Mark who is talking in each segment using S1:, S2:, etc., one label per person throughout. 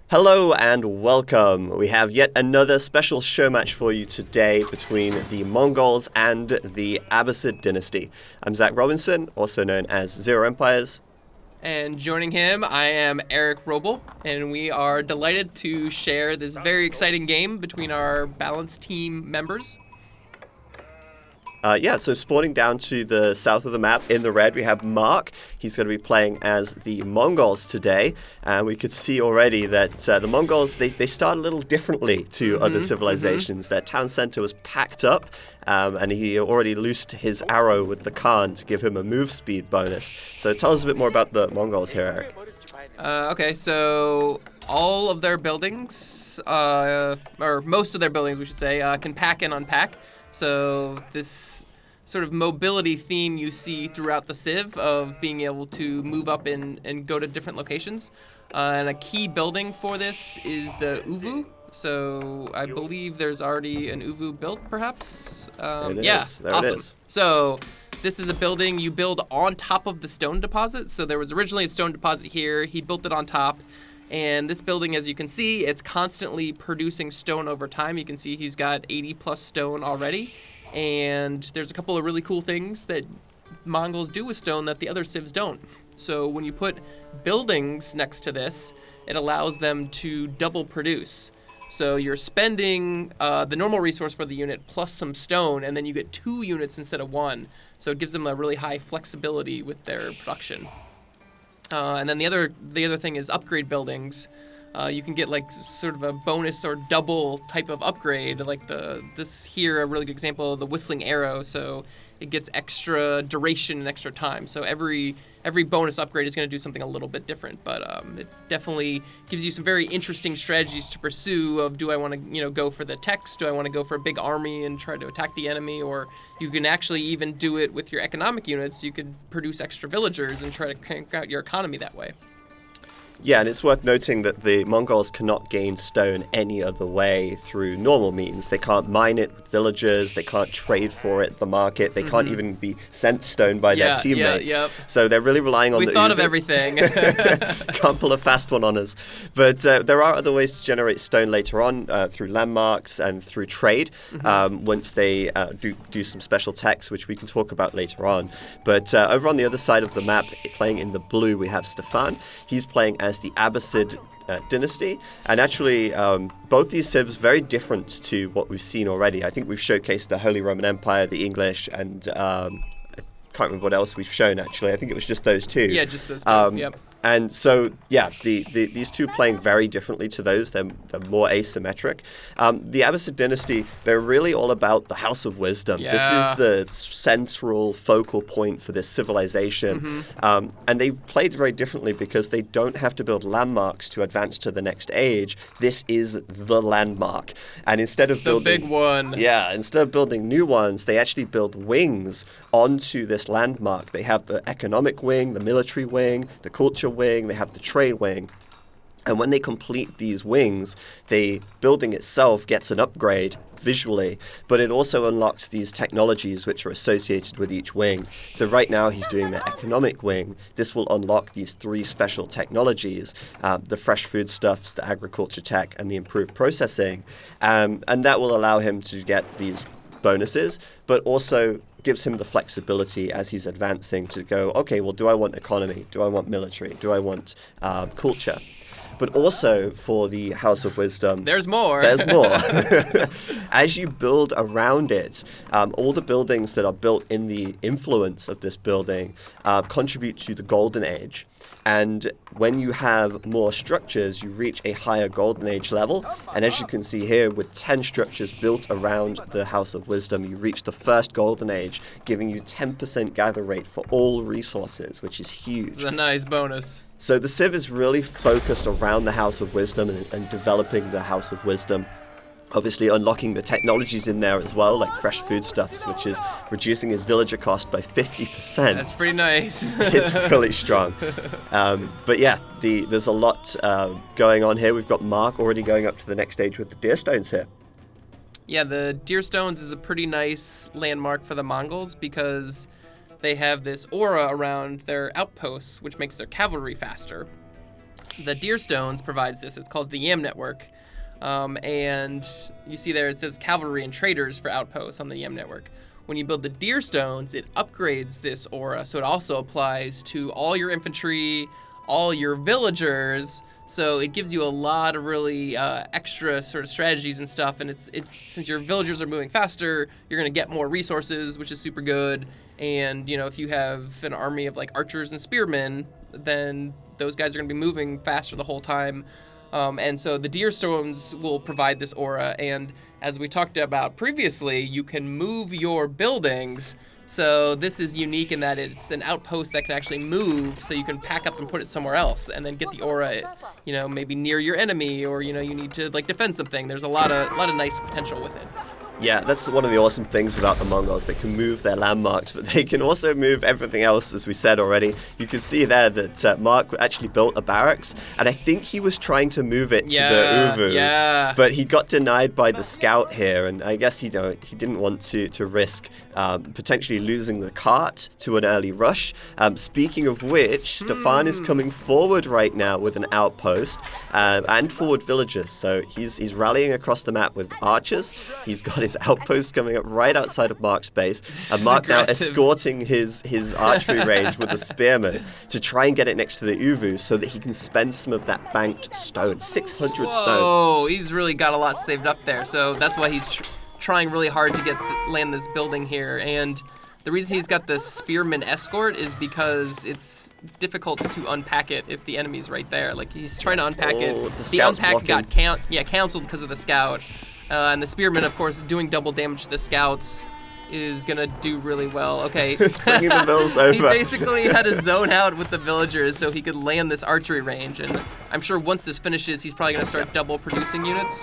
S1: Hello and welcome. We have yet another special show match for you today between the Mongols and the Abbasid Dynasty. I'm Zak Robinson, also known as ZeroEmpires.
S2: And joining him, I am Eric Roble, and we are delighted to share this very exciting game between our balanced team members.
S1: So spawning down to the south of the map in the red, we have Mark. He's going to be playing as the Mongols today. And we could see already that the Mongols, they start a little differently to other civilizations. Their town center was packed up, and he already loosed his arrow with the Khan to give him a move speed bonus. So tell us a bit more about the Mongols here, Eric.
S2: Okay, so all of their buildings, or most of their buildings, we should say, can pack and unpack. So this sort of mobility theme you see throughout the Civ of being able to move up and go to different locations. And a key building for this is the Uvu. So I believe there's already an Uvu built, perhaps?
S1: There
S2: awesome.
S1: it is.
S2: So this is a building you build on top of the stone deposit. So there was originally a stone deposit here. He built it on top. And this building, as you can see, it's constantly producing stone over time. You can see he's got 80 plus stone already. And there's a couple of really cool things that Mongols do with stone that the other civs don't. So when you put buildings next to this, it allows them to double produce. So you're spending the normal resource for the unit plus some stone, and then you get 2 units instead of 1. So it gives them a really high flexibility with their production. And then the other thing is upgrade buildings. You can get like sort of a bonus or double type of upgrade, like this here, a really good example of the whistling arrow. So it gets extra duration and extra time. So every bonus upgrade is going to do something a little bit different, but it definitely gives you some very interesting strategies to pursue. Of do I want to go for the techs? Do I want to go for a big army and try to attack the enemy? Or you can actually even do it with your economic units. You could produce extra villagers and try to crank out your economy that way.
S1: Yeah, and it's worth noting that the Mongols cannot gain stone any other way through normal means. They can't mine it with villagers, they can't trade for it at the market, they can't even be sent stone by their teammates. So they're really relying on
S2: we thought of everything.
S1: Can't pull a fast one on us. But there are other ways to generate stone later on through landmarks and through trade once they do some special techs, which we can talk about later on. But over on the other side of the map, playing in the blue, we have Stefan. He's playing as the Abbasid Dynasty, and actually both these civs very different to what we've seen already. I think we've showcased the Holy Roman Empire, the English, and I can't remember what else we've shown actually. I think it was just those two.
S2: Yeah, just those two. Yep.
S1: And so, these two playing very differently to those. They're more asymmetric. The Abbasid Dynasty, they're really all about the House of Wisdom.
S2: Yeah.
S1: This is the central focal point for this civilization. And they played very differently because they don't have to build landmarks to advance to the next age. This is the landmark. And instead of building...
S2: The big one.
S1: Yeah, instead of building new ones, they actually build wings onto this landmark. They have the economic wing, the military wing, the culture wing, they have the trade wing. And when they complete these wings, the building itself gets an upgrade visually, but it also unlocks these technologies which are associated with each wing. So right now he's doing the economic wing. This will unlock these 3 special technologies, the fresh foodstuffs, the agriculture tech, and the improved processing. And that will allow him to get these bonuses, but also gives him the flexibility as he's advancing to go, okay, well, do I want economy? Do I want military? Do I want culture? But also for the House of Wisdom...
S2: There's more.
S1: As you build around it, all the buildings that are built in the influence of this building contribute to the Golden Age. And when you have more structures, you reach a higher Golden Age level. And as you can see here, with 10 structures built around the House of Wisdom, you reach the first Golden Age, giving you 10% gather rate for all resources, which is huge.
S2: It's a nice bonus.
S1: So the Civ is really focused around the House of Wisdom and developing the House of Wisdom. Obviously unlocking the technologies in there as well, like fresh foodstuffs, which is reducing his villager cost by 50%.
S2: That's pretty nice.
S1: It's really strong. But yeah, there's a lot going on here. We've got Mark already going up to the next stage with the deer stones here.
S2: Yeah, the deer stones is a pretty nice landmark for the Mongols because they have this aura around their outposts, which makes their cavalry faster. The Deer Stones provides this. It's called the Yam Network. And you see there it says cavalry and traders for outposts on the Yam Network. When you build the Deer Stones, it upgrades this aura, so it also applies to all your infantry, all your villagers. So it gives you a lot of really extra sort of strategies and stuff. And it's since your villagers are moving faster, you're going to get more resources, which is super good. And, you know, if you have an army of like archers and spearmen, then those guys are going to be moving faster the whole time. And so the Deer Stones will provide this aura. And as we talked about previously, you can move your buildings. So this is unique in that it's an outpost that can actually move, so you can pack up and put it somewhere else and then get the aura, you know, maybe near your enemy, or, you know, you need to like defend something. There's a lot of nice potential with it.
S1: Yeah, that's one of the awesome things about the Mongols. They can move their landmarks, but they can also move everything else, as we said already. You can see there that Mark actually built a barracks, and I think he was trying to move it to the Uvu, but he got denied by the scout here, and I guess he didn't want to risk potentially losing the cart to an early rush. Speaking of which, Stefan is coming forward right now with an outpost and forward villagers, so he's rallying across the map with archers. He's got his outpost coming up right outside of Mark's base, and Mark now escorting his archery range with a spearman to try and get it next to the Uvu so that he can spend some of that banked stone, 600 stone.
S2: Oh, he's really got a lot saved up there, so that's why he's trying really hard to land this building here. And the reason he's got the spearman escort is because it's difficult to unpack it if the enemy's right there. Like, he's trying to unpack it. The unpack got canceled because of the scout. And the spearman, of course, doing double damage to the scouts is going to do really well. Okay.
S1: It's bringing the vills over.
S2: He basically had to zone out with the villagers so he could land this archery range. And I'm sure once this finishes, he's probably going to start double producing units.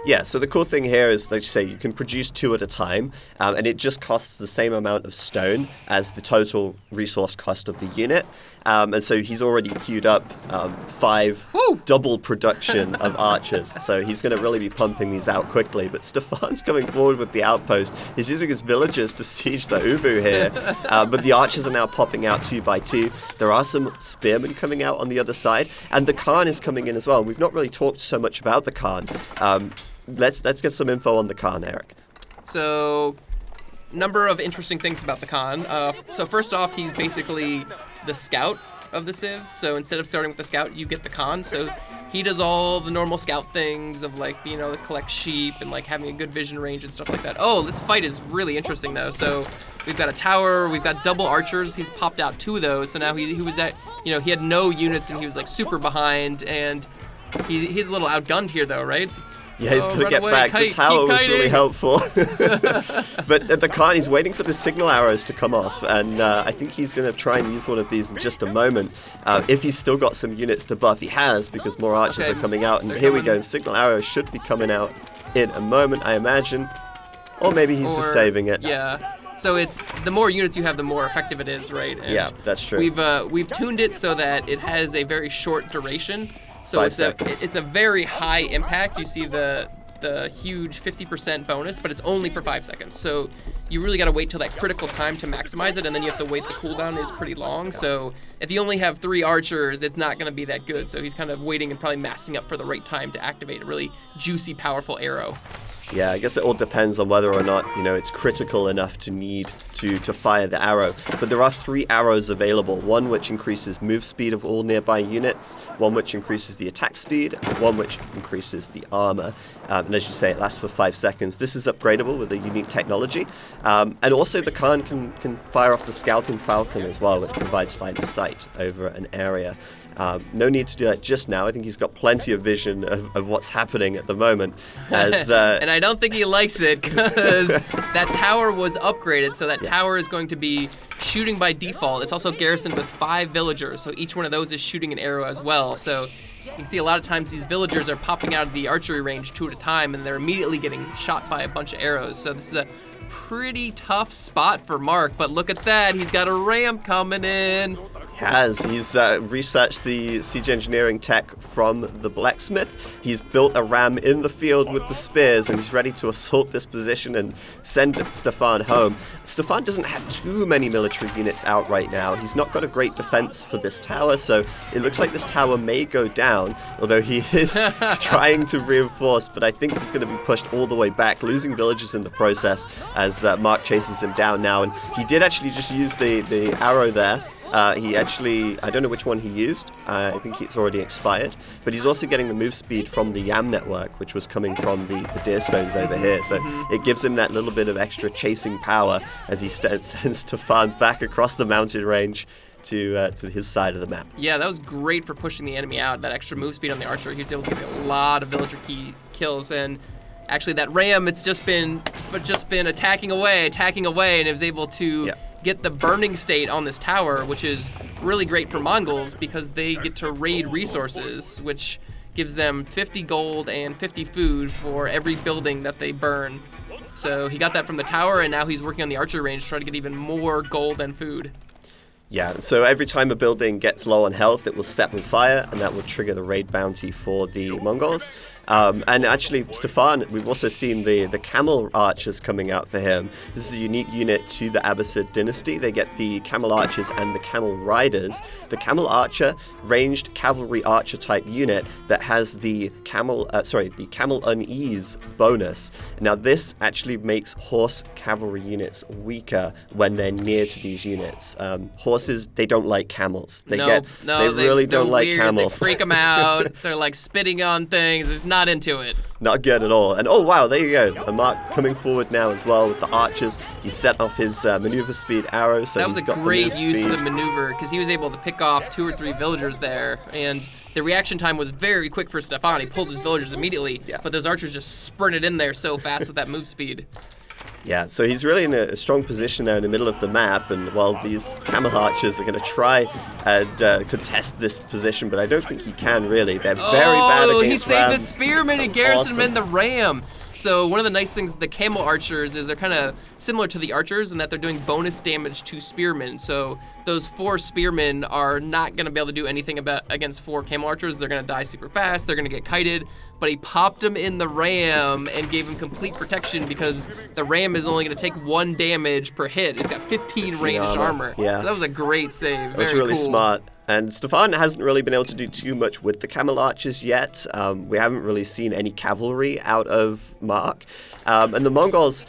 S1: Yeah, so the cool thing here is, like you say, you can produce 2 at a time, and it just costs the same amount of stone as the total resource cost of the unit. And so he's already queued up 5 double production of archers. So he's going to really be pumping these out quickly. But Stefan's coming forward with the outpost. He's using his villagers to siege the Uvu here. But the archers are now popping out 2 by 2. There are some spearmen coming out on the other side. And the Khan is coming in as well. We've not really talked so much about the Khan. Let's get some info on the Khan, Eric.
S2: So, number of interesting things about the Khan. So first off, he's basically the scout of the Civ. So instead of starting with the scout, you get the Khan. So he does all the normal scout things of, like, you know, collect sheep and like having a good vision range and stuff like that. Oh, this fight is really interesting though. So we've got a tower, we've got double archers. He's popped out 2 of those. So now he was at, you know, he had no units and he was like super behind, and he's a little outgunned here though, right?
S1: Yeah, he's going to get back. The tower was really helpful. But the Khan, he's waiting for the signal arrows to come off, and I think he's going to try and use one of these in just a moment. If he's still got some units to buff, he has, because more archers are coming out. And here we go. Signal arrows should be coming out in a moment, I imagine. Or maybe he's just saving it.
S2: Yeah. So it's the more units you have, the more effective it is, right? And
S1: yeah, that's true.
S2: We've tuned it so that it has a very short duration. So
S1: 5 seconds.
S2: It's a very high impact. You see the huge 50% bonus, but it's only for 5 seconds. So you really got to wait till that critical time to maximize it, and then you have to wait. The cooldown is pretty long. So if you only have 3 archers, it's not going to be that good. So he's kind of waiting and probably massing up for the right time to activate a really juicy, powerful arrow.
S1: Yeah, I guess it all depends on whether or not, you know, it's critical enough to need to fire the arrow. But there are 3 arrows available. One which increases move speed of all nearby units, one which increases the attack speed, and one which increases the armor. And as you say, it lasts for 5 seconds. This is upgradable with a unique technology. And also the Khan can fire off the Scouting Falcon as well, which provides line of sight over an area. No need to do that just now. I think he's got plenty of vision of what's happening at the moment. As,
S2: and I don't think he likes it, because that tower was upgraded, so that tower is going to be shooting by default. It's also garrisoned with 5 villagers, so each one of those is shooting an arrow as well. So you can see a lot of times these villagers are popping out of the archery range 2 at a time, and they're immediately getting shot by a bunch of arrows. So this is a pretty tough spot for Mark, but look at that. He's got a ramp coming in.
S1: Has. He's researched the siege engineering tech from the blacksmith. He's built a ram in the field with the spears, and he's ready to assault this position and send Stefan home. Stefan doesn't have too many military units out right now. He's not got a great defense for this tower, so it looks like this tower may go down, although he is trying to reinforce, but I think he's going to be pushed all the way back, losing villages in the process as Mark chases him down now. And he did actually just use the arrow there. He actually, I don't know which one he used. I think it's already expired. But he's also getting the move speed from the Yam network, which was coming from the deer stones over here. So it gives him that little bit of extra chasing power as he sends Stefan back across the mountain range to his side of the map.
S2: Yeah, that was great for pushing the enemy out. That extra move speed on the archer, he was able to get a lot of villager key kills. And actually, that ram, it's just been attacking away, and it was able to get the burning state on this tower, which is really great for Mongols because they get to raid resources, which gives them 50 gold and 50 food for every building that they burn. So he got that from the tower, and now he's working on the archer range to try to get even more gold and food.
S1: Yeah, so every time a building gets low on health, it will set on fire, and that will trigger the raid bounty for the Mongols. And actually, Stefan, we've also seen the camel archers coming out for him. This is a unique unit to the Abbasid Dynasty. They get the camel archers and the camel riders. The camel archer, ranged cavalry archer type unit that has the camel unease bonus. Now this actually makes horse cavalry units weaker when they're near to these units. Horses, they don't like camels. They really don't like camels.
S2: They freak them out. They're like spitting on things. There's not into it.
S1: Not good at all. And oh wow, there you go. A Mark coming forward now as well with the archers. He set off his maneuver speed arrow, so
S2: that was
S1: he's got
S2: a great use
S1: speed.
S2: of the maneuver because he was able to pick off 2 or 3 villagers there, and the reaction time was very quick for Stefan. He pulled his villagers immediately, but those archers just sprinted in there so fast with that move speed.
S1: Yeah, so he's really in a strong position there in the middle of the map, and while these camel archers are going to try and contest this position, but I don't think he can really. They're very bad against
S2: he saved
S1: rams.
S2: the spearmen and garrisoned him in the ram. So one of the nice things with the camel archers is they're kind of similar to the archers in that they're doing bonus damage to spearmen. So those 4 spearmen are not going to be able to do anything against 4 camel archers. They're going to die super fast. They're going to get kited. But he popped him in the ram and gave him complete protection because the ram is only going to take 1 damage per hit. It's got 15 ranged armor.
S1: Yeah.
S2: So that was a great save.
S1: That was really smart. And Stefan hasn't really been able to do too much with the camel archers yet. We haven't really seen any cavalry out of Mark. And the Mongols,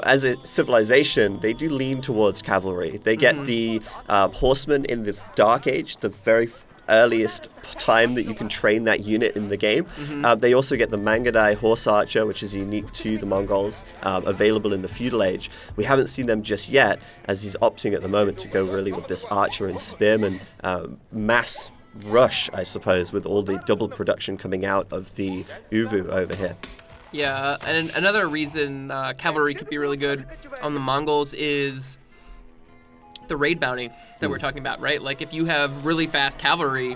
S1: as a civilization, they do lean towards cavalry. They get the horsemen in the Dark Age, the very earliest time that you can train that unit in the game. They also get the Mangadai horse archer, which is unique to the Mongols, available in the feudal age. We haven't seen them just yet, as he's opting at the moment to go really with this archer and spearman mass rush, I suppose, with all the double production coming out of the Uvu over here.
S2: Yeah, and another reason cavalry could be really good on the Mongols is the raid bounty that we're talking about, right? Like if you have really fast cavalry,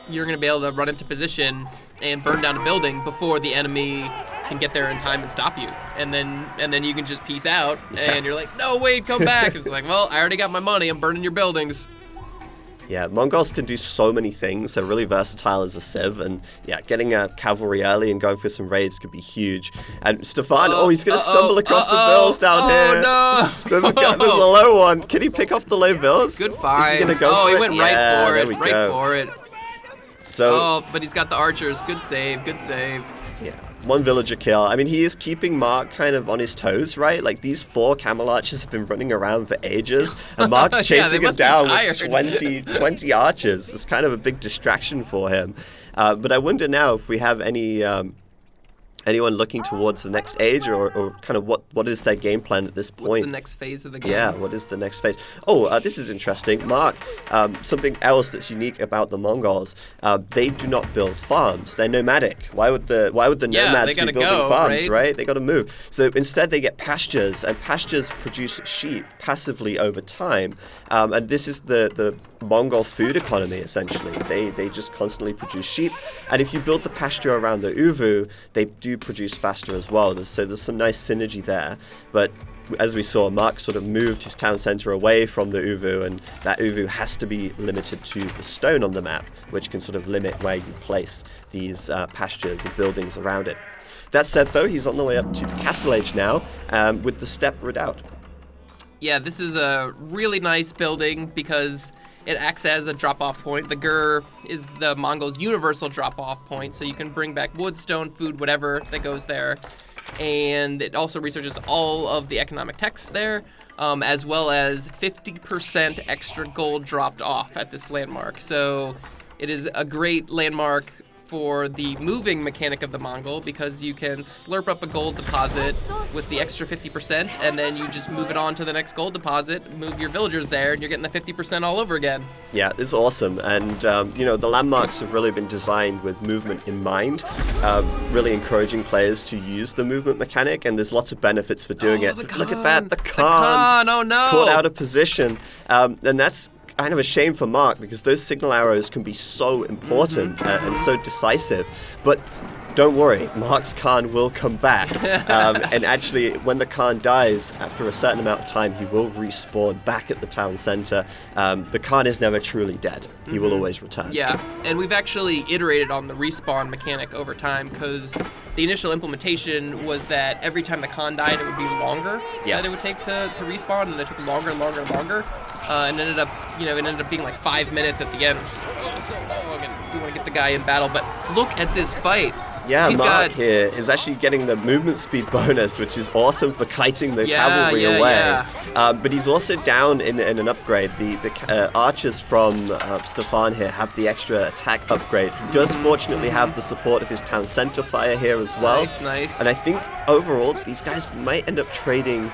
S2: you're going to be able to run into position and burn down a building before the enemy can get there in time and stop you. And then you can just peace out and you're like, no, wait, come back. And it's like, well, I already got my money. I'm burning your buildings.
S1: Yeah, Mongols can do so many things. They're really versatile as a civ, and getting a cavalry early and going for some raids could be huge. And Stefan, he's going to stumble across the bills down here.
S2: No.
S1: There's a low one. Can he pick off the low bills?
S2: Good find.
S1: Is he going to go for it?
S2: He went right for it. Right for it.
S1: So,
S2: but he's got the archers. Good save.
S1: Yeah, 1 villager kill. I mean, he is keeping Mark kind of on his toes, right? Like, these 4 camel archers have been running around for ages, and Mark's chasing him down with 20 archers. It's kind of a big distraction for him. But I wonder now if we have anyone looking towards the next age, or kind of what is their game plan at this point?
S2: What's the next phase of the game?
S1: Yeah, what is the next phase? This is interesting. Mark, something else that's unique about the Mongols, they do not build farms. They're nomadic. Why would the nomads be building farms, right? They got to move. So instead they get pastures, and pastures produce sheep passively over time. And this is the Mongol food economy, essentially. They just constantly produce sheep. And if you build the pasture around the Uvu, they do produce faster as well. There's some nice synergy there. But as we saw, Mark sort of moved his town center away from the Uvu, and that Uvu has to be limited to the stone on the map, which can sort of limit where you place these pastures and buildings around it. That said, though, he's on the way up to the Castle Age now with the Steppe Redoubt.
S2: Yeah, this is a really nice building because it acts as a drop-off point. The Gur is the Mongols' universal drop-off point, so you can bring back wood, stone, food, whatever that goes there. And it also researches all of the economic texts there, as well as 50% extra gold dropped off at this landmark. So it is a great landmark for the moving mechanic of the Mongol, because you can slurp up a gold deposit with the extra 50%, and then you just move it on to the next gold deposit, move your villagers there, and you're getting the 50% all over again.
S1: Yeah, it's awesome. And, the landmarks have really been designed with movement in mind, really encouraging players to use the movement mechanic, and there's lots of benefits for doing it. Look at that, the Khan!
S2: Oh no!
S1: Caught out of position. And that's kind of a shame for Mark, because those signal arrows can be so important and so decisive. But don't worry, Mark's Khan will come back. And actually, when the Khan dies, after a certain amount of time, he will respawn back at the town center. The Khan is never truly dead. He will always return.
S2: Yeah, and we've actually iterated on the respawn mechanic over time, because the initial implementation was that every time the Khan died, it would be longer that it would take to respawn, and it took longer and longer and longer. And ended up being like 5 minutes at the end, which is so long, and we want to get the guy in battle. But look at this fight.
S1: Yeah, Mark here is actually getting the movement speed bonus, which is awesome for kiting the cavalry away.
S2: Yeah.
S1: But he's also down in an upgrade. The archers from Stefan here have the extra attack upgrade. He does fortunately have the support of his town center fire here as well.
S2: Nice.
S1: And I think overall, these guys might end up trading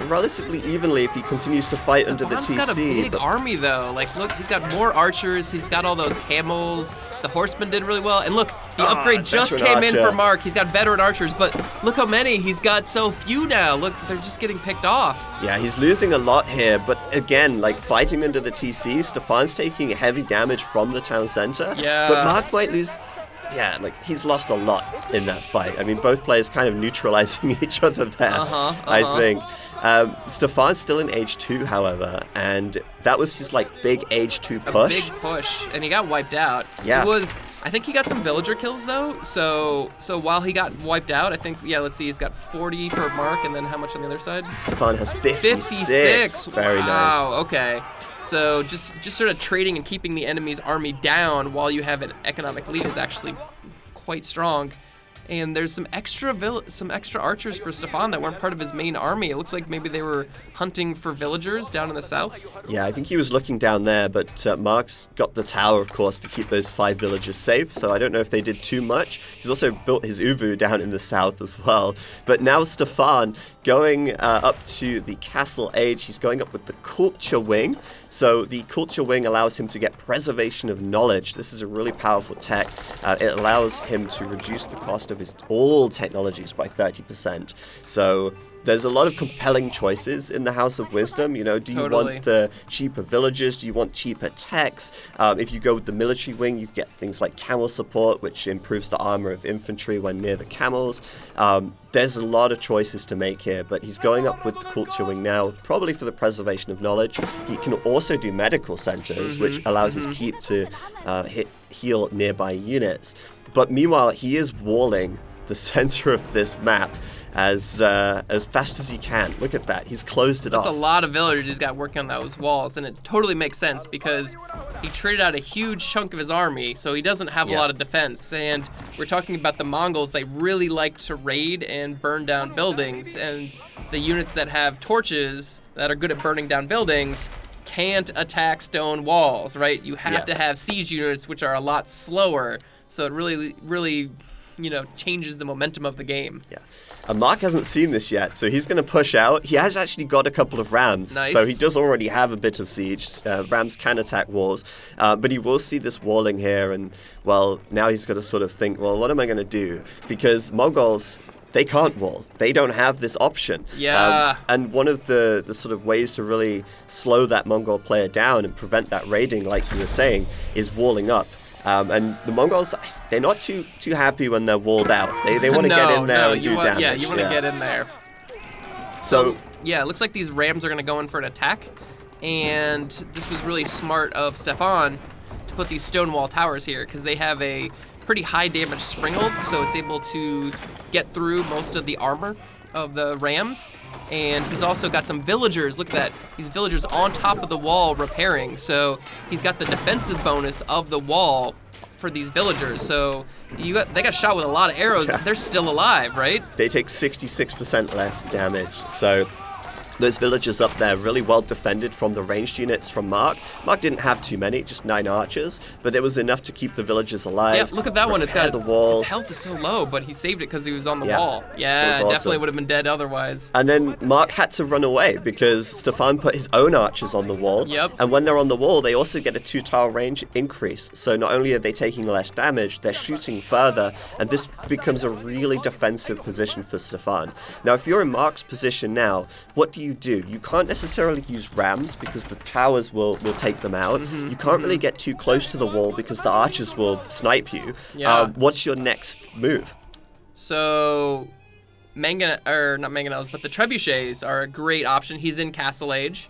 S1: relatively evenly if he continues to fight under the TC.
S2: He's got a big army, though. Like, look, he's got more archers. He's got all those camels. The horsemen did really well. And look, the upgrade just came in for Mark. He's got veteran archers, but look how many. He's got so few now. Look, they're just getting picked off.
S1: Yeah, he's losing a lot here. But again, like, fighting under the TC, Stefan's taking heavy damage from the town center.
S2: Yeah.
S1: But Mark might lose... Yeah, like, he's lost a lot in that fight. I mean, both players kind of neutralizing each other there, I think. Stefan's still in Age 2, however, and that was his, like, big Age 2 push.
S2: A big push, and he got wiped out.
S1: Yeah.
S2: I think he got some villager kills, though, so while he got wiped out, I think, let's see, he's got 40 for Mark, and then how much on the other side?
S1: Stefan has 56. Very nice.
S2: Wow, okay. So just sort of trading and keeping the enemy's army down while you have an economic lead is actually quite strong. And there's some extra archers for Stefan that weren't part of his main army. It looks like maybe they were hunting for villagers down in the south.
S1: Yeah, I think he was looking down there, but Mark's got the tower, of course, to keep those 5 villagers safe, so I don't know if they did too much. He's also built his Uvu down in the south as well. But now Stefan, going up to the Castle Age, he's going up with the Culture Wing. So the Culture Wing allows him to get Preservation of Knowledge. This is a really powerful tech. It allows him to reduce the cost of his all technologies by 30%. So there's a lot of compelling choices in the House of Wisdom. Do you want the cheaper villagers? Do you want cheaper techs? If you go with the military wing, you get things like camel support, which improves the armor of infantry when near the camels. There's a lot of choices to make here, but he's going up with the Culture Wing now, probably for the Preservation of Knowledge. He can also do medical centers, which allows his keep to heal nearby units. But meanwhile, he is walling the center of this map as fast as he can. Look at that. He's closed it off.
S2: That's a lot of villagers he's got working on those walls, and it totally makes sense because he traded out a huge chunk of his army, so he doesn't have a lot of defense. And we're talking about the Mongols. They really like to raid and burn down buildings, and the units that have torches that are good at burning down buildings can't attack stone walls, right? You have to have siege units, which are a lot slower, so it really changes the momentum of the game.
S1: Yeah. And Mark hasn't seen this yet, so he's going to push out. He has actually got a couple of rams, so he does already have a bit of siege. Rams can attack walls, but he will see this walling here, and, well, now he's got to sort of think, well, what am I going to do? Because Mongols, they can't wall. They don't have this option.
S2: Yeah.
S1: And one of the sort of ways to really slow that Mongol player down and prevent that raiding, like you were saying, is walling up. And the Mongols, they're not too happy when they're walled out. They want to get in there and do damage.
S2: Yeah, you want to get in there.
S1: So
S2: yeah, it looks like these rams are going to go in for an attack. And this was really smart of Stefan to put these stone wall towers here because they have a pretty high damage springald, so it's able to get through most of the armor of the rams. And he's also got some villagers. Look at that. These villagers on top of the wall repairing. So he's got the defensive bonus of the wall for these villagers. So they got shot with a lot of arrows.
S1: Yeah.
S2: They're still alive, right?
S1: They take 66% less damage. So those villagers up there really well defended from the ranged units from Mark. Mark didn't have too many, just 9 archers, but there was enough to keep the villagers alive.
S2: Yeah, look at that one. It's got
S1: the wall.
S2: Its health is so low, but he saved it because he was on the
S1: Yeah,
S2: wall.
S1: it
S2: Yeah,
S1: was
S2: definitely
S1: awesome.
S2: would have been dead otherwise.
S1: And then Mark had to run away because Stefan put his own archers on the wall.
S2: Yep.
S1: And when they're on the wall, they also get a 2-tile range increase. So not only are they taking less damage, they're shooting further, and this becomes a really defensive position for Stefan. Now, if you're in Mark's position now, what do? You can't necessarily use rams because the towers will take them out. You can't really get too close to the wall because the archers will snipe you.
S2: Yeah.
S1: What's your next move?
S2: So, not mangonels, but the trebuchets are a great option. He's in Castle Age.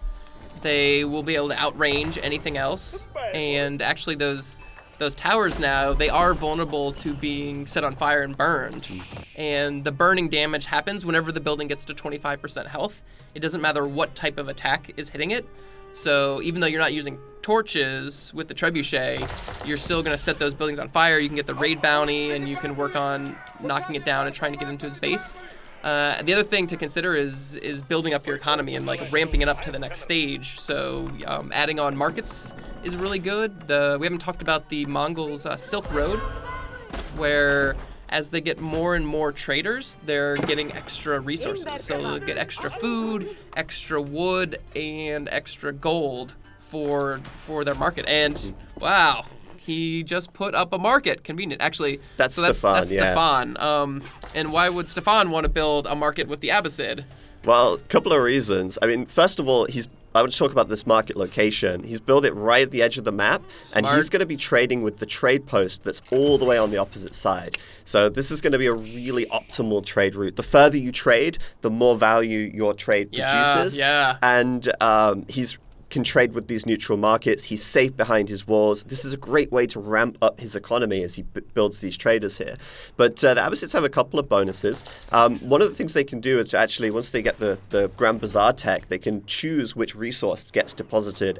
S2: They will be able to outrange anything else. And actually, those towers now, they are vulnerable to being set on fire and burned. And the burning damage happens whenever the building gets to 25% health. It doesn't matter what type of attack is hitting it. So even though you're not using torches with the trebuchet, you're still going to set those buildings on fire. You can get the raid bounty, and you can work on knocking it down and trying to get into his base. The other thing to consider is building up your economy and like ramping it up to the next stage. So adding on markets is really good. We haven't talked about the Mongols' Silk Road, where as they get more and more traders, they're getting extra resources. So they'll get extra food, extra wood, and extra gold for their market. And wow, he just put up a market. Convenient. Actually,
S1: That's
S2: Stefan.
S1: Stefan.
S2: And why would Stefan want to build a market with the Abbasid?
S1: Well, a couple of reasons. I mean, first of all, I want to talk about this market location. He's built it right at the edge of the map, and
S2: Smart.
S1: he's going to be trading with the trade post that's all the way on the opposite side. So this is going to be a really optimal trade route. The further you trade, the more value your trade produces.
S2: Yeah.
S1: And he's can trade with these neutral markets. He's safe behind his walls. This is a great way to ramp up his economy as he builds these traders here. But the Abbasids have a couple of bonuses. One of the things they can do is actually, once they get the Grand Bazaar tech, they can choose which resource gets deposited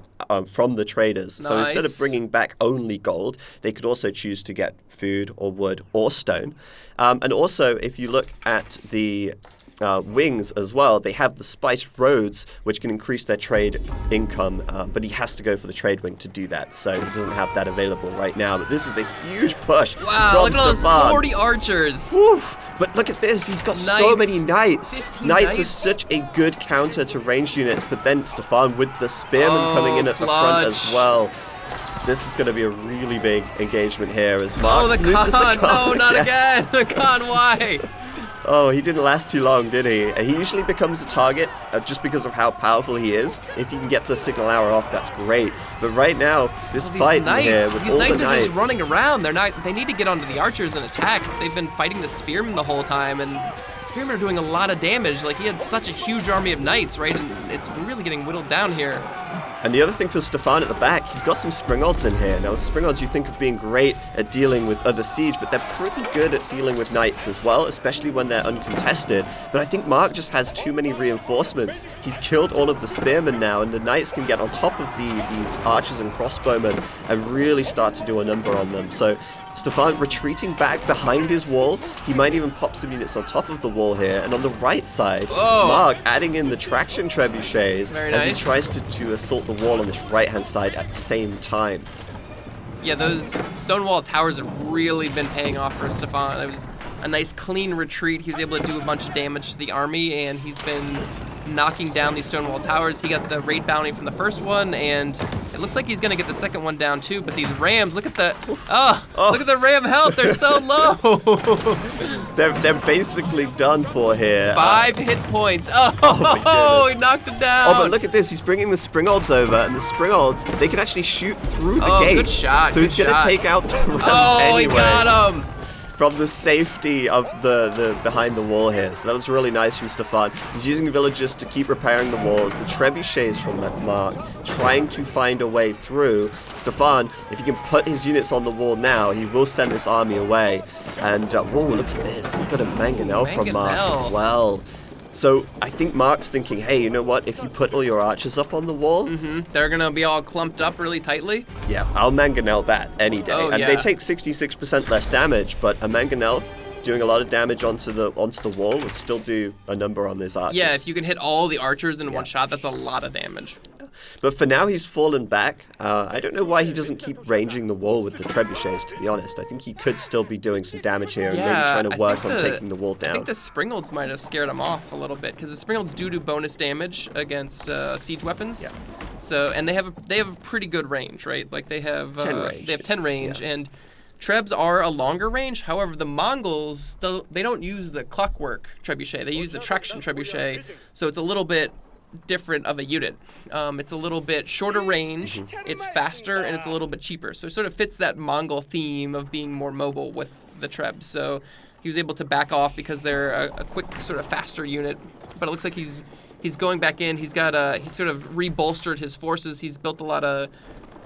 S1: from the traders. So instead of
S2: Nice.
S1: bringing back only gold, they could also choose to get food or wood or stone. And also, if you look at the wings as well, they have the spiced roads, which can increase their trade income, but he has to go for the trade wing to do that, so he doesn't have that available right now. But this is a huge push.
S2: Wow,
S1: from
S2: look at all those
S1: Stefan.
S2: 40 archers.
S1: Woof. But look at this, he's got so
S2: Knights.
S1: many knights.
S2: 15
S1: Knights are
S2: knights.
S1: such a good counter to ranged units, but then Stefan with the spearmen
S2: Oh,
S1: coming in at the front as
S2: clutch.
S1: well. This is going to be a really big engagement here as Mark
S2: Oh, the
S1: loses
S2: Khan.
S1: the Khan.
S2: No, not
S1: Yeah.
S2: again. The Khan, why?
S1: Oh, he didn't last too long, did he? He usually becomes a target just because of how powerful he is. If you can get the signal hour off, that's great. But right now, this
S2: These
S1: fight in
S2: knights,
S1: here with
S2: these
S1: all
S2: knights
S1: the
S2: are
S1: knights.
S2: just running around. They need to get onto the archers and attack. They've been fighting the spearmen the whole time, and spearmen are doing a lot of damage. Like, he had such a huge army of knights, right? And it's really getting whittled down here.
S1: And the other thing for Stefan at the back, he's got some springalds in here. Now, springalds you think of being great at dealing with other siege, but they're pretty good at dealing with knights as well, especially when they're uncontested. But I think Mark just has too many reinforcements. He's killed all of the spearmen now, and the knights can get on top of these archers and crossbowmen and really start to do a number on them. So Stefan retreating back behind his wall. He might even pop some units on top of the wall here. And on the right side,
S2: Whoa.
S1: Mark adding in the traction trebuchets
S2: Very
S1: as
S2: nice.
S1: he tries to assault the wall on this right-hand side at the same time.
S2: Yeah, those Stonewall towers have really been paying off for Stefan. It was a nice clean retreat. He was able to do a bunch of damage to the army, and he's been knocking down these Stonewall towers. He got the raid bounty from the first one, and it looks like he's gonna get the second one down too. But these rams, look at the look at the ram health. They're so low.
S1: They're basically done for here.
S2: 5 hit points.
S1: my goodness.
S2: He knocked it down.
S1: Oh, but look at this. He's bringing the springalds over, and the springalds, they can actually shoot through the
S2: Oh,
S1: gate.
S2: good shot,
S1: So he's
S2: good
S1: going to
S2: shot.
S1: take out the rams
S2: Oh,
S1: anyway.
S2: he got him.
S1: from the safety of the behind the wall here. So that was really nice from Stefan. He's using villagers to keep repairing the walls. The trebuchets from Mark trying to find a way through. Stefan, if he can put his units on the wall now, he will send this army away. And whoa, look at this. We've got a mangonel from Mark as well. So I think Mark's thinking, hey, you know what? If you put all your archers up on the wall,
S2: they're gonna be all clumped up really tightly.
S1: Yeah, I'll mangonel that any day.
S2: Oh,
S1: and
S2: yeah.
S1: they take 66% less damage, but a mangonel doing a lot of damage onto the wall would still do a number on these archers.
S2: Yeah, if you can hit all the archers in one shot, that's a lot of damage.
S1: But for now, he's fallen back. I don't know why he doesn't keep ranging the wall with the trebuchets, to be honest. I think he could still be doing some damage here and maybe trying to work on taking the wall down.
S2: I think the Springolds might have scared him off a little bit, because the Springolds do bonus damage against siege weapons.
S1: Yeah.
S2: So, and they have a pretty good range, right? Like they have
S1: 10 range.
S2: They have 10 range, and Trebs are a longer range. However, the Mongols, they don't use the clockwork trebuchet. They use the traction trebuchet, so it's a little bit different of a unit. It's a little bit shorter range, it's faster, and it's a little bit cheaper. So it sort of fits that Mongol theme of being more mobile with the Trebs. So he was able to back off because they're a quick, sort of faster unit. But it looks like he's going back in. He's sort of rebolstered his forces. He's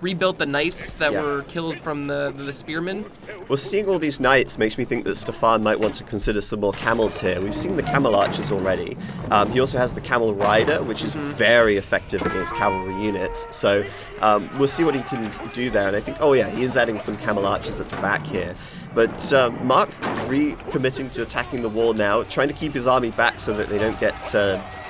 S2: rebuilt the knights that were killed from the spearmen.
S1: Well, seeing all these knights makes me think that Stefan might want to consider some more camels here. We've seen the camel archers already. He also has the camel rider, which is very effective against cavalry units. So we'll see what he can do there. And I think, he is adding some camel archers at the back here. But Mark recommitting to attacking the wall now, trying to keep his army back so that they don't get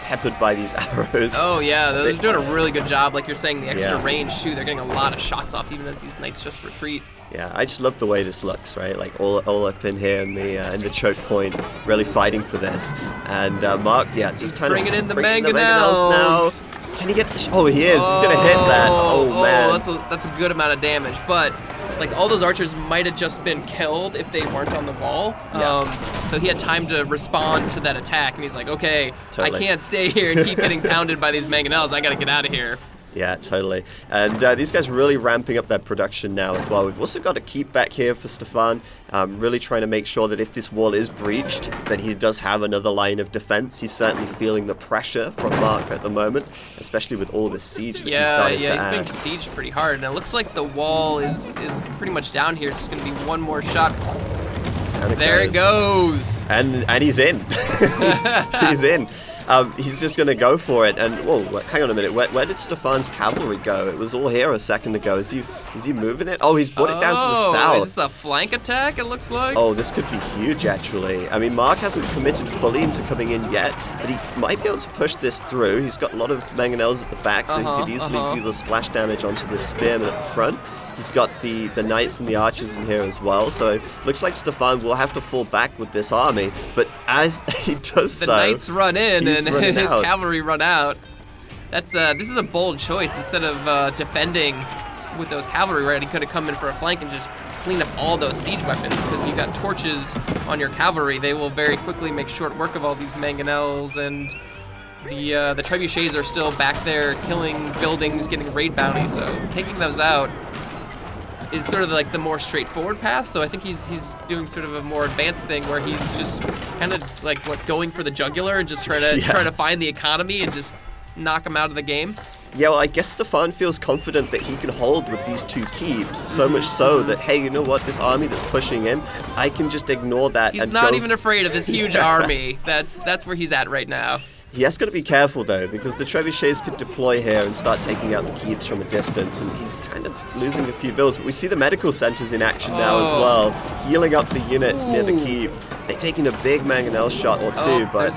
S1: peppered by these arrows.
S2: Oh yeah, they're doing a really good job. Like you're saying, the extra range too. They're getting a lot of shots off, even as these knights just retreat.
S1: Yeah, I just love the way this looks, right? Like all up in here in the choke point, really fighting for this. And Mark, just kind of
S2: bringing in the
S1: mangonels
S2: mangonels
S1: now. Can he get? Oh, he is. He's gonna hit that. Oh man,
S2: that's a good amount of damage, but. Like, all those archers might have just been killed if they weren't on the wall. So he had time to respond to that attack, and he's like, okay, totally. I can't stay here and keep getting pounded by these mangonels. I got to get out of here.
S1: Yeah, totally. And these guys are really ramping up their production now as well. We've also got to keep back here for Stefan, really trying to make sure that if this wall is breached, that he does have another line of defense. He's certainly feeling the pressure from Mark at the moment, especially with all the siege that he started to add.
S2: Yeah, he's being sieged pretty hard, and it looks like the wall is pretty much down here. It's just going to be one more shot. There it goes.
S1: And he's in. He's in. He's just going to go for it. And whoa, hang on a minute. Where did Stefan's cavalry go? It was all here a second ago. Is he moving it? Oh, he's brought it down to the south.
S2: Is this a flank attack? It looks like.
S1: Oh, this could be huge, actually. I mean, Mark hasn't committed fully into coming in yet, but he might be able to push this through. He's got a lot of mangonels at the back, so he could easily do the splash damage onto the spearmen at the front. He's got the knights and the archers in here as well, so looks like Stefan will have to fall back with this army. But as he does
S2: the knights run in and his
S1: out.
S2: Cavalry run out. This is a bold choice. Instead of defending with those cavalry, right, he could have come in for a flank and just cleaned up all those siege weapons, because you got torches on your cavalry. They will very quickly make short work of all these mangonels, and the trebuchets are still back there killing buildings, getting raid bounties. So taking those out is sort of like the more straightforward path. So I think he's doing sort of a more advanced thing where he's just kind of like going for the jugular and just try to find the economy and just knock him out of the game.
S1: Yeah, well, I guess Stefan feels confident that he can hold with these two keeps, so much so that, hey, you know what, this army that's pushing in, I can just ignore that.
S2: He's not even afraid of this huge army. That's where he's at right now.
S1: He has got to be careful, though, because the trebuchets could deploy here and start taking out the keeps from a distance, and he's kind of losing a few vills. But we see the medical centers in action now as well, healing up the units near the keep. They're taking a big mangonel shot or two, but...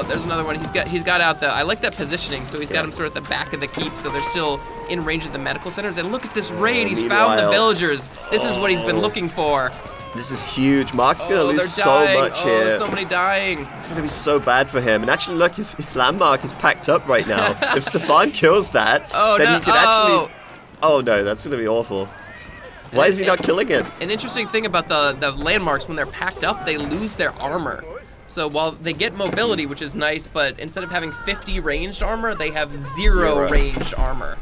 S2: There's another one. He's got out the... I like that positioning, so he's got him sort of at the back of the keep, so they're still in range of the medical centers. And look at this raid. He's found the villagers. This is what he's been looking for.
S1: This is huge. Mark's going to lose so much here.
S2: There's so many dying.
S1: It's going to be so bad for him. And actually, look, his landmark is packed up right now. If Stefan kills that, then he can actually... Oh, no, that's going to be awful. Why is he not killing it?
S2: An interesting thing about the landmarks, when they're packed up, they lose their armor. So while they get mobility, which is nice, but instead of having 50 ranged armor, they have zero ranged armor.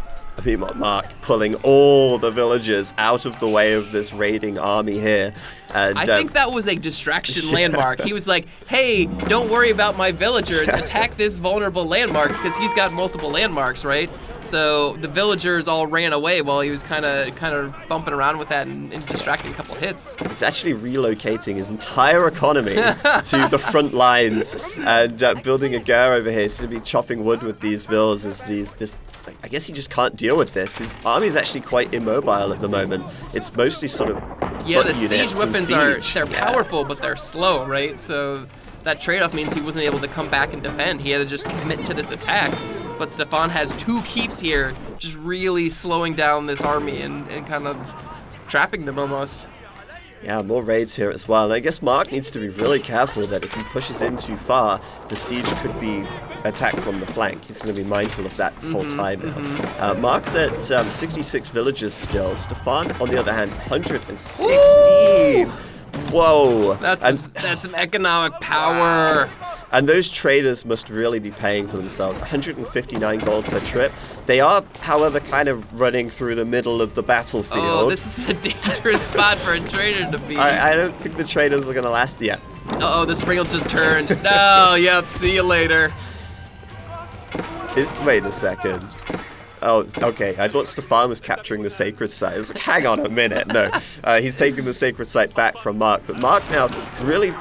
S1: Mark pulling all the villagers out of the way of this raiding army here. And,
S2: I think that was a distraction landmark. He was like, hey, don't worry about my villagers. Attack this vulnerable landmark because he's got multiple landmarks, right? So the villagers all ran away while he was kind of bumping around with that and distracting a couple hits.
S1: It's actually relocating his entire economy to the front lines and building a gur over here. He's going to be chopping wood with these villas as I guess he just can't deal with this. His army is actually quite immobile at the moment. It's mostly sort of
S2: the siege weapons they're powerful, but they're slow, right? So that trade-off means he wasn't able to come back and defend. He had to just commit to this attack. But Stefan has 2 keeps here, just really slowing down this army and kind of trapping them almost.
S1: Yeah, more raids here as well. And I guess Mark needs to be really careful that if he pushes in too far, the siege could be attacked from the flank. He's going to be mindful of that this whole time now. Mark's at 66 villages still. Stefan, on the other hand, 116. Ooh! Whoa.
S2: That's some economic power.
S1: And those traders must really be paying for themselves. 159 gold per trip. They are, however, kind of running through the middle of the battlefield.
S2: Oh, this is a dangerous spot for a trader to be.
S1: I don't think the traders are going to last yet.
S2: Uh-oh, the Springles just turned. No, yep, see you later.
S1: Wait a second. Oh, okay. I thought Stefan was capturing the sacred site. I was like, hang on a minute. No, he's taking the sacred site back from Mark. But Mark now really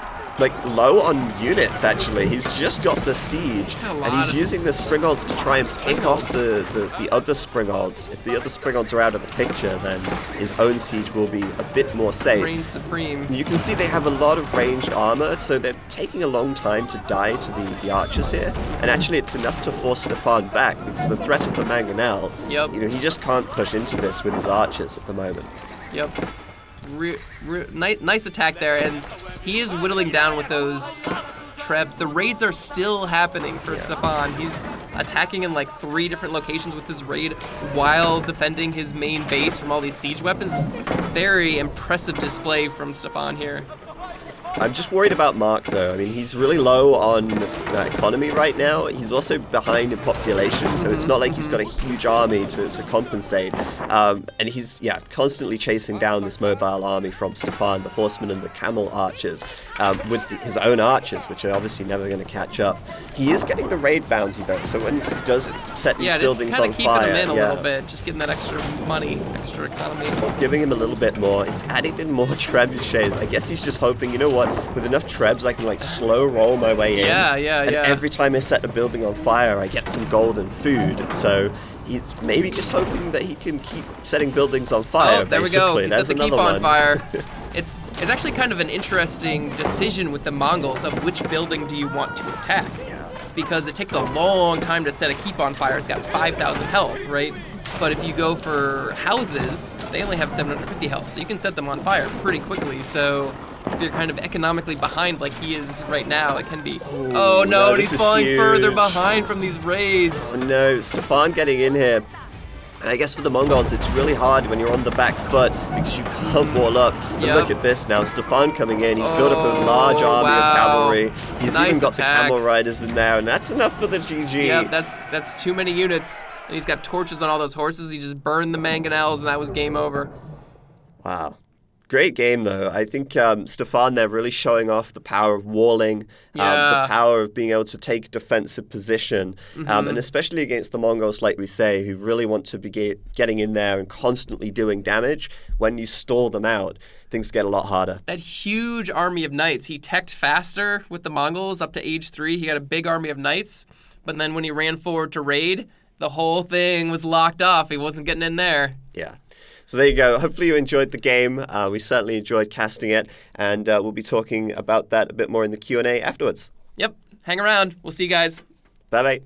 S1: low on units, actually. He's just got the siege, and he's using the Springolds to try and pick off the other Springolds. If the other Springolds are out of the picture, then his own siege will be a bit more safe.
S2: Reign supreme.
S1: You can see they have a lot of ranged armor, so they're taking a long time to die to the archers here. And actually, it's enough to force Stefan back, because the threat of the Mangonel, he just can't push into this with his archers at the moment.
S2: Yep. Nice attack there, and he is whittling down with those trebs. The raids are still happening for Stefan. He's attacking in 3 different locations with his raid while defending his main base from all these siege weapons. Very impressive display from Stefan here.
S1: I'm just worried about Mark, though. I mean, he's really low on economy right now. He's also behind in population, so it's not like he's got a huge army to compensate. And he's, constantly chasing down this mobile army from Stefan, the horsemen and the camel archers, with his own archers, which are obviously never going to catch up. He is getting the raid bounty, though, so when he does set these buildings on fire...
S2: keeping him in a little bit, just getting that extra money, extra economy.
S1: Giving him a little bit more. He's adding in more trebuchets. I guess he's just hoping, you know what? With enough trebs, I can slow roll my way in. And every time I set a building on fire, I get some gold and food. So he's maybe just hoping that he can keep setting buildings on fire.
S2: Oh, there
S1: basically.
S2: we go. He sets a keep on fire. It's actually kind of an interesting decision with the Mongols of which building do you want to attack. Because it takes a long time to set a keep on fire. It's got 5,000 health, right? But if you go for houses, they only have 750 health. So you can set them on fire pretty quickly. So if you're kind of economically behind like he is right now, it can be... Oh no, he's falling further behind from these raids.
S1: Oh no, Stefan getting in here. And I guess for the Mongols, it's really hard when you're on the back foot because you can't wall up. And look at this now, Stefan coming in. He's built up a large army of cavalry. He's even got the camel riders in there, and that's enough for the GG.
S2: Yep, that's too many units. And he's got torches on all those horses. He just burned the mangonels, and that was game over.
S1: Wow. Great game, though. I think Stefan there really showing off the power of walling, the power of being able to take defensive position, and especially against the Mongols, like we say, who really want to be getting in there and constantly doing damage. When you stall them out, things get a lot harder.
S2: That huge army of knights, he teched faster with the Mongols up to age 3. He had a big army of knights, but then when he ran forward to raid, the whole thing was locked off. He wasn't getting in there.
S1: Yeah. So there you go. Hopefully you enjoyed the game. We certainly enjoyed casting it, and we'll be talking about that a bit more in the Q&A afterwards.
S2: Yep. Hang around. We'll see you guys.
S1: Bye-bye.